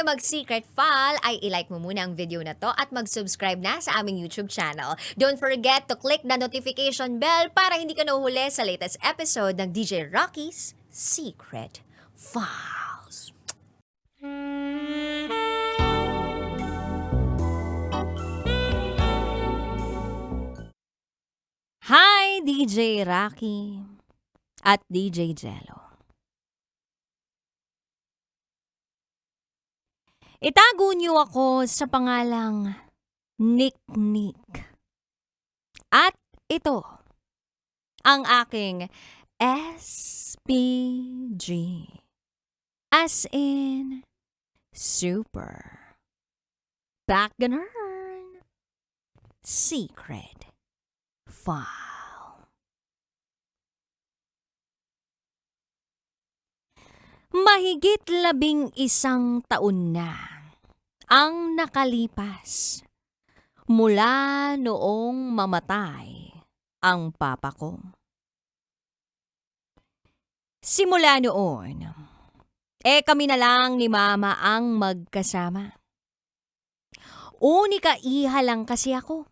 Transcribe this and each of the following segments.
mag-secret file ay ilike mo muna ang video na to at mag-subscribe na sa aming YouTube channel. Don't forget to click the notification bell para hindi ka nahuhuli sa latest episode ng DJ Rocky's Secret Files. Hi, DJ Rocky at DJ Jello. Itago niyo ako sa pangalang Nick. At ito, ang aking SPG. As in, super. Back ganun. Secret File. Mahigit 11 taon na ang nakalipas mula noong mamatay ang papa ko. Simula noon, kami na lang ni mama ang magkasama. Unika iha lang kasi ako.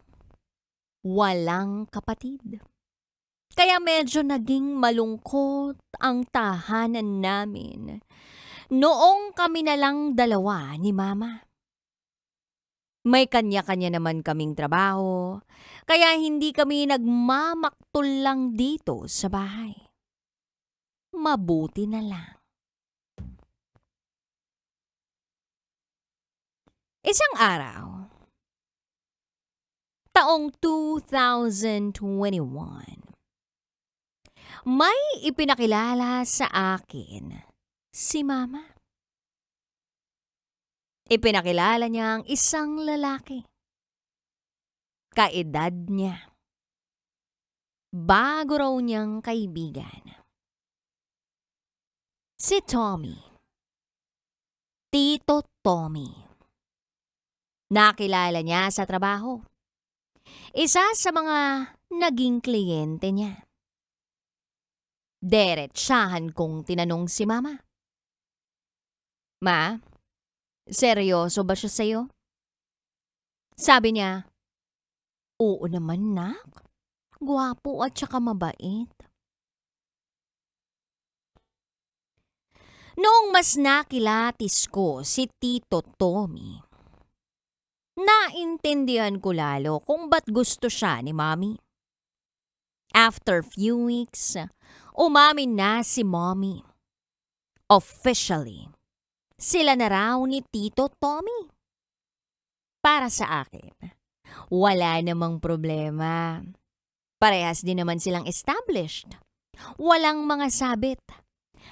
Walang kapatid. Kaya medyo naging malungkot ang tahanan namin noong kami na lang dalawa ni mama. May kanya-kanya naman kaming trabaho, kaya hindi kami nagmamaktol lang dito sa bahay. Mabuti na lang. Isang araw, taong 2021, may ipinakilala sa akin si mama. Ipinakilala niya ang isang lalaki. Kaedad niya. Bago raw niyang kaibigan. Si Tommy. Tito Tommy. Nakilala niya sa trabaho. Isa sa mga naging kliyente niya. Deretsahan kong tinanong si mama. Ma, seryoso ba siya sa'yo? Sabi niya, oo naman nak. Gwapo at saka mabait. Noong mas nakilatis ko si Tito Tommy, naintindihan ko lalo kung ba't gusto siya ni Mommy. After few weeks, umamin na si Mommy. Officially, sila na raw ni Tito Tommy. Para sa akin, wala namang problema. Parehas din naman silang established. Walang mga sabit.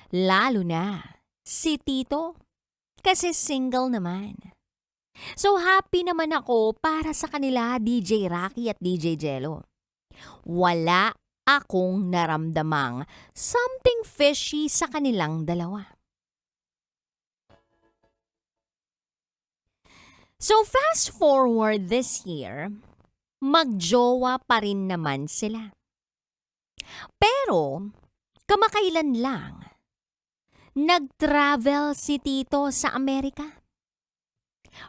Lalo na si Tito, kasi single naman. So happy naman ako para sa kanila, DJ Rocky at DJ Jello. Wala akong naramdamang something fishy sa kanilang dalawa. So fast forward this year, magjowa pa rin naman sila. Pero kamakailan lang, nag-travel si Tito sa Amerika.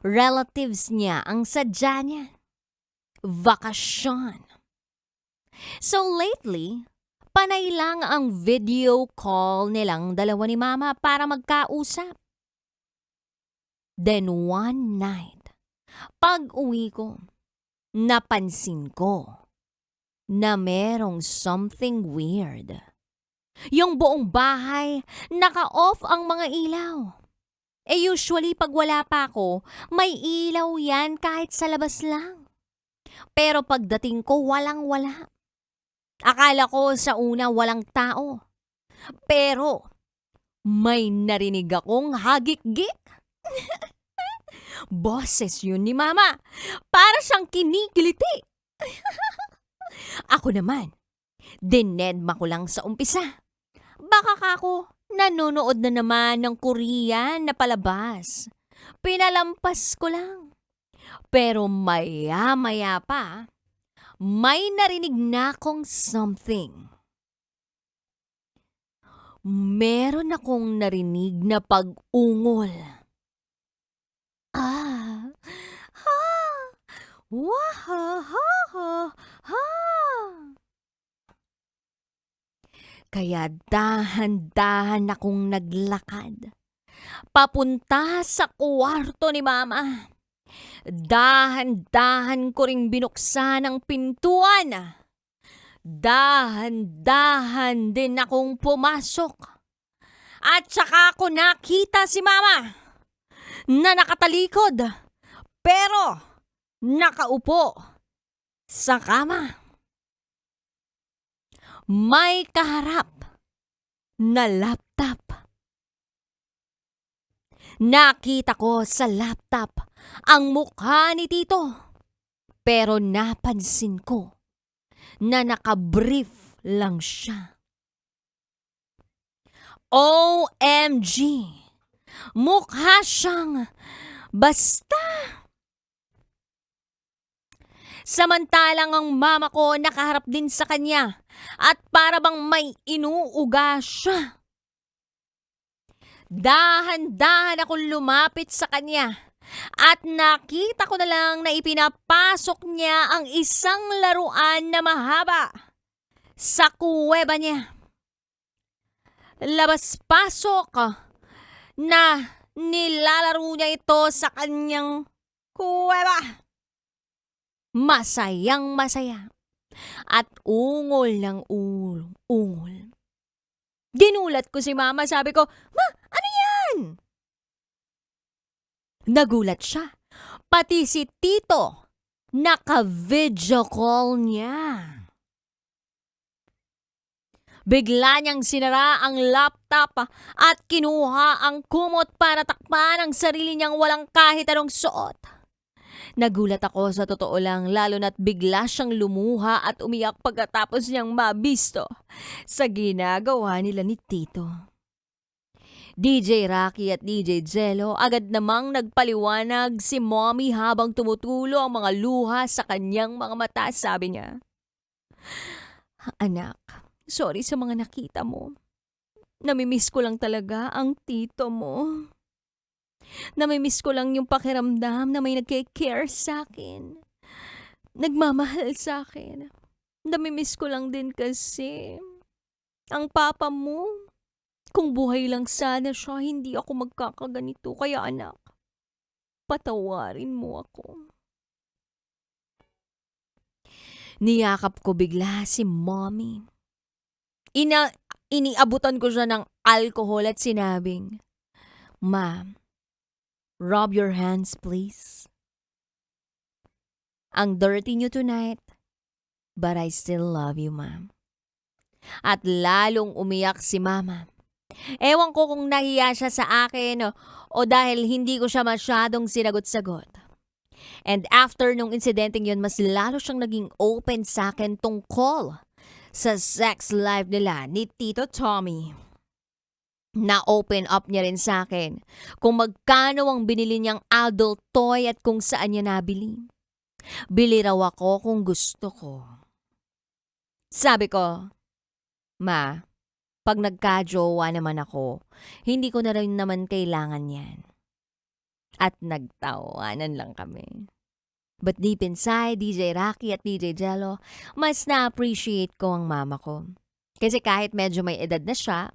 Relatives niya ang sadya niya. Vakasyon. So lately, panay lang ang video call nilang dalawa ni mama para magkausap. Then one night, pag-uwi ko, napansin ko na merong something weird. Yung buong bahay, naka-off ang mga ilaw. Usually pag wala pa ako, may ilaw yan kahit sa labas lang. Pero pagdating ko, walang-wala. Akala ko sa una walang tao. Pero may narinig akong hagik-gik. Boses yun ni mama. Para siyang kinikiliti. Ako naman, dinedma ko lang sa umpisa. Baka kako, nanonood na naman ng Korean na palabas. Pinalampas ko lang. Pero maya-maya pa, may narinig na akong something. Meron akong narinig na pag-ungol. Kaya dahan-dahan akong naglakad papunta sa kwarto ni Mama. Dahan-dahan ko ring binuksan ang pintuan. Dahan-dahan din akong pumasok. At saka ko nakita si Mama na nakatalikod pero nakaupo sa kama. May kaharap na laptop. Nakita ko sa laptop ang mukha ni Tito. Pero napansin ko na nakabrief lang siya. OMG! Mukha siyang basta. Samantalang ang mama ko nakaharap din sa kanya at para bang may inuuga siya. Dahan-dahan akong lumapit sa kanya at nakita ko na lang na ipinapasok niya ang isang laruan na mahaba sa kuweba niya. Labas-pasok na nilalaro niya ito sa kanyang kuweba. Masayang masaya at ungol ng ungol. Ginulat ko si Mama, sabi ko, "Ma, ano yan?" Nagulat siya. Pati si Tito, naka-video call niya. Bigla niyang sinara ang laptop at kinuha ang kumot para takpan ang sarili niyang walang kahit anong suot. Nagulat ako sa totoo lang, lalo na't bigla siyang lumuha at umiyak pagkatapos niyang mabisto sa ginagawa nila ni Tito. DJ Rocky at DJ Jello agad namang nagpaliwanag si Mommy habang tumutulo ang mga luha sa kanyang mga mata. Sabi niya, "Anak, sorry sa mga nakita mo. Namimiss ko lang talaga ang tito mo. Namimiss ko lang yung pakiramdam na may nagke-care sa akin. Nagmamahal sa akin. Namimiss ko lang din kasi ang papa mo. Kung buhay lang sana siya, hindi ako magkakaganito. Kaya anak, patawarin mo ako." Niyakap ko bigla si Mommy. Iniabutan ko siya ng alcohol at sinabing, "Ma, rub your hands please. Ang dirty niyo tonight, but I still love you, Ma." At lalong umiyak si Mama. Ewan ko kung nahiya siya sa akin o dahil hindi ko siya masyadong sinagot-sagot. And after nung insidenteng yun, mas lalo siyang naging open sa akin tungkol sa sex life nila ni Tito Tommy. Na-open up niya rin sa akin kung magkano ang binili niyang adult toy at kung saan niya nabili. Bili raw ako kung gusto ko. Sabi ko, "Ma, pag nagka-jowa naman ako, hindi ko na rin naman kailangan yan." At nagtawanan lang kami. But deep inside, DJ Rocky at DJ Jello, mas na-appreciate ko ang mama ko. Kasi kahit medyo may edad na siya,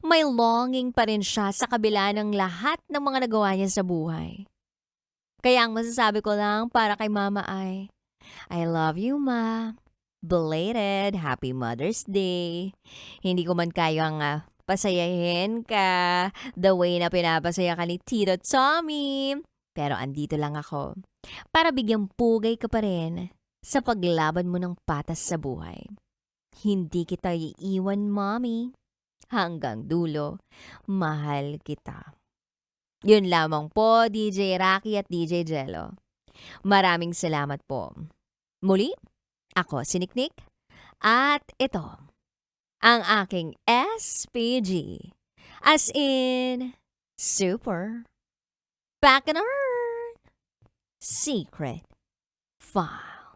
may longing pa rin siya sa kabila ng lahat ng mga nagawa niya sa buhay. Kaya ang masasabi ko lang para kay Mama ay, I love you, Ma. Belated Happy Mother's Day. Hindi ko man kayang pasayahin ka the way na pinapasaya ka ni Tito Tommy. Pero andito lang ako para bigyang pugay ka pa rin sa paglaban mo ng patas sa buhay. Hindi kita iiwan, Mommy. Hanggang dulo, mahal kita. Yun lamang po, DJ Rocky at DJ Jello. Maraming salamat po. Muli, ako si Niknik at ito ang aking SPG. As in, Super Bacchanal Secret File.